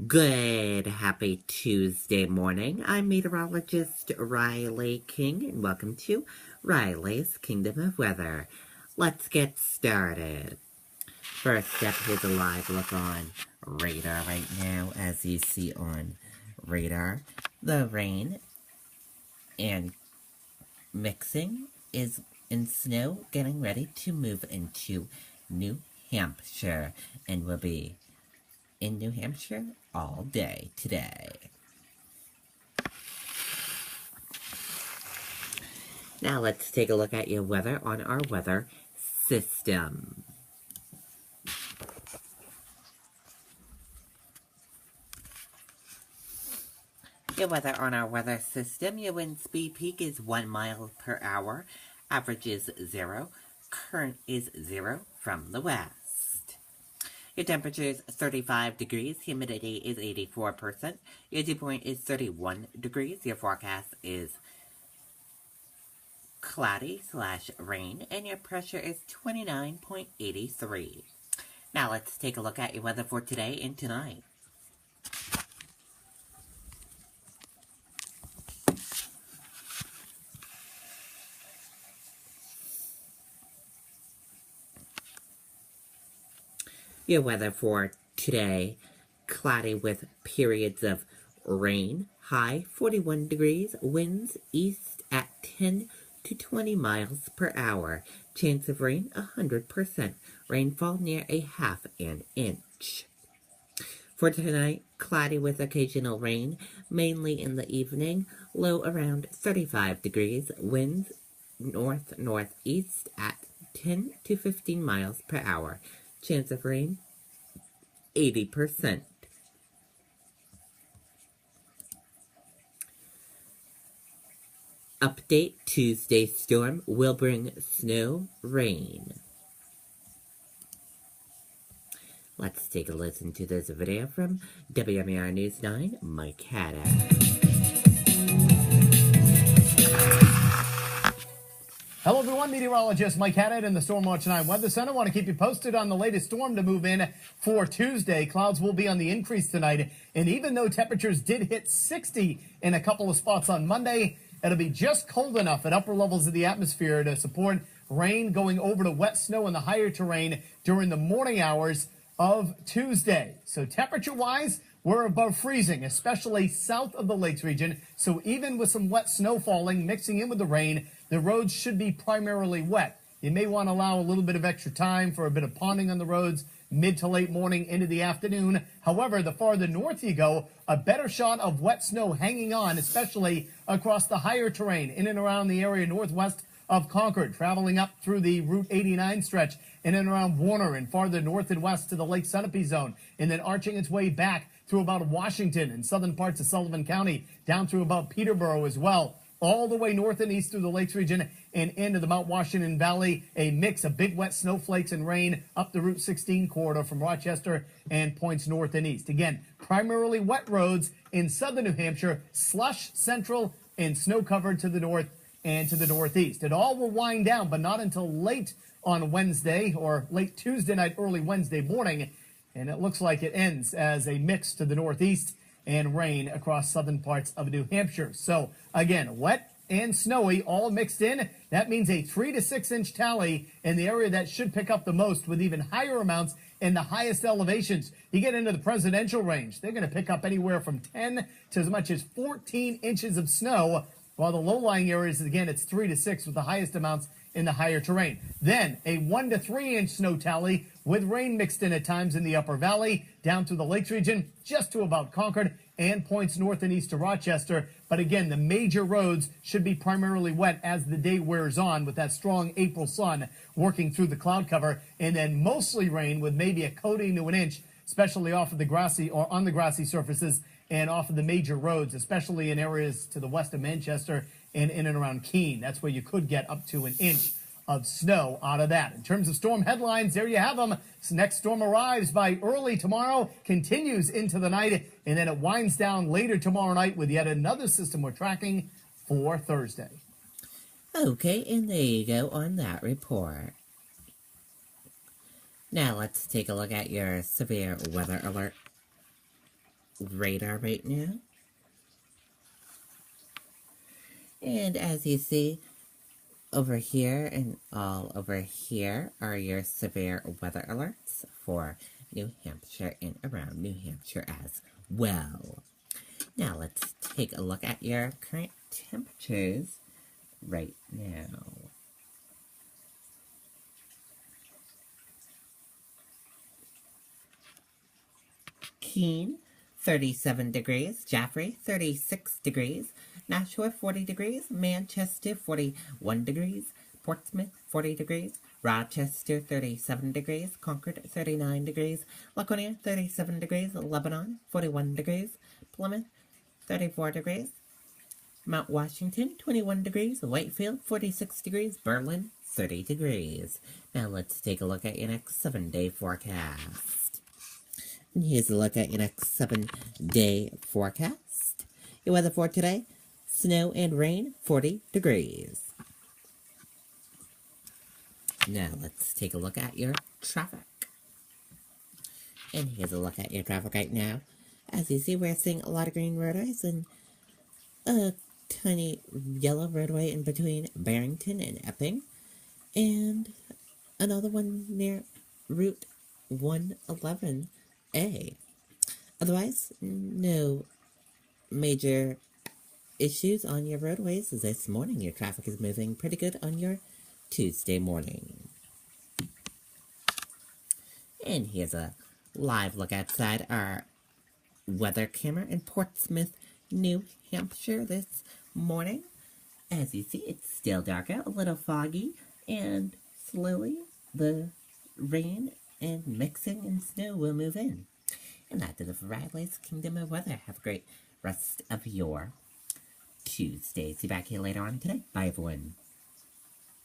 Good, happy Tuesday morning. I'm meteorologist Riley King, and welcome to Riley's Kingdom of Weather. Let's get started. First up, here's a live look on radar right now. As you see on radar, the rain and mixing is in snow, getting ready to move into New Hampshire, and will be in New Hampshire all day today. Now let's take a look at your weather on our weather system. Your weather on our weather system, your wind speed peak is 1 mile per hour, average is 0, current is 0 from the west. Your temperature is 35 degrees, humidity is 84%, your dew point is 31 degrees, your forecast is cloudy/rain, and your pressure is 29.83. Now let's take a look at your weather for today and tonight. Your weather for today, cloudy with periods of rain, high 41 degrees, winds east at 10 to 20 miles per hour, chance of rain 100%, rainfall near a half an inch. For tonight, cloudy with occasional rain, mainly in the evening, low around 35 degrees, winds north-northeast at 10 to 15 miles per hour, chance of rain 80%. Update: Tuesday storm will bring snow, rain. Let's take a listen to this video from WMAR News 9, Mike Hatter. Hello everyone, meteorologist Mike Haddad in the Storm Watch 9 Weather Center. I want to keep you posted on the latest storm to move in for Tuesday. Clouds will be on the increase tonight, and even though temperatures did hit 60 in a couple of spots on Monday, it'll be just cold enough at upper levels of the atmosphere to support rain going over to wet snow in the higher terrain during the morning hours of Tuesday. So temperature-wise, we're above freezing, especially south of the Lakes region. So even with some wet snow falling, mixing in with the rain, the roads should be primarily wet. You may want to allow a little bit of extra time for a bit of ponding on the roads mid to late morning into the afternoon. However, the farther north you go, a better shot of wet snow hanging on, especially across the higher terrain in and around the area northwest of Concord, traveling up through the Route 89 stretch in and around Warner and farther north and west to the Lake Sunapee zone, and then arching its way back through about Washington and southern parts of Sullivan County, down through about Peterborough as well, all the way north and east through the Lakes region and into the Mount Washington Valley. A mix of big wet snowflakes and rain up the Route 16 corridor from Rochester and points north and east. Again, primarily wet roads in southern New Hampshire, slush central and snow covered to the north and to the northeast. It all will wind down, but not until late on Wednesday or late Tuesday night, early Wednesday morning. And it looks like it ends as a mix to the northeast and rain across southern parts of New Hampshire. So again, wet and snowy all mixed in. That means a 3 to 6 inch tally in the area that should pick up the most, with even higher amounts in the highest elevations. You get into the presidential range, they're going to pick up anywhere from 10 to as much as 14 inches of snow, while the low-lying areas, again, it's 3 to 6 with the highest amounts in the higher terrain. Then a 1 to 3 inch snow tally with rain mixed in at times in the upper valley, down through the Lakes region, just to about Concord, and points north and east to Rochester. But again, the major roads should be primarily wet as the day wears on, with that strong April sun working through the cloud cover, and then mostly rain with maybe a coating to an inch, especially off of the grassy or on the grassy surfaces and off of the major roads, especially in areas to the west of Manchester and in and around Keene. That's where you could get up to an inch of snow out of that. In terms of storm headlines, there you have them. This next storm arrives by early tomorrow, continues into the night, and then it winds down later tomorrow night with yet another system we're tracking for Thursday. Okay, and there you go on that report. Now let's take a look at your severe weather alert. radar right now. And as you see, over here and all over here are your severe weather alerts for New Hampshire and around New Hampshire as well. Now let's take a look at your current temperatures right now. Keene, 37 degrees. Jaffrey, 36 degrees. Nashua, 40 degrees. Manchester, 41 degrees. Portsmouth, 40 degrees. Rochester, 37 degrees. Concord, 39 degrees. Laconia, 37 degrees. Lebanon, 41 degrees. Plymouth, 34 degrees. Mount Washington, 21 degrees. Whitefield, 46 degrees. Berlin, 30 degrees. Now let's take a look at your next 7-day forecast. And here's a look at your next 7-day forecast. Your weather for today, snow and rain, 40 degrees. Now let's take a look at your traffic. And here's a look at your traffic right now. As you see, we're seeing a lot of green roadways and a tiny yellow roadway in between Barrington and Epping. And another one near Route 111A. Otherwise, no major issues on your roadways this morning. Your traffic is moving pretty good on your Tuesday morning. And here's a live look outside our weather camera in Portsmouth, New Hampshire this morning. As you see, it's still dark out, a little foggy, and slowly the rain and mixing and snow will move in. And that did it for Riley's Kingdom of Weather. Have a great rest of your Tuesday. See you back here later on today. Bye, everyone.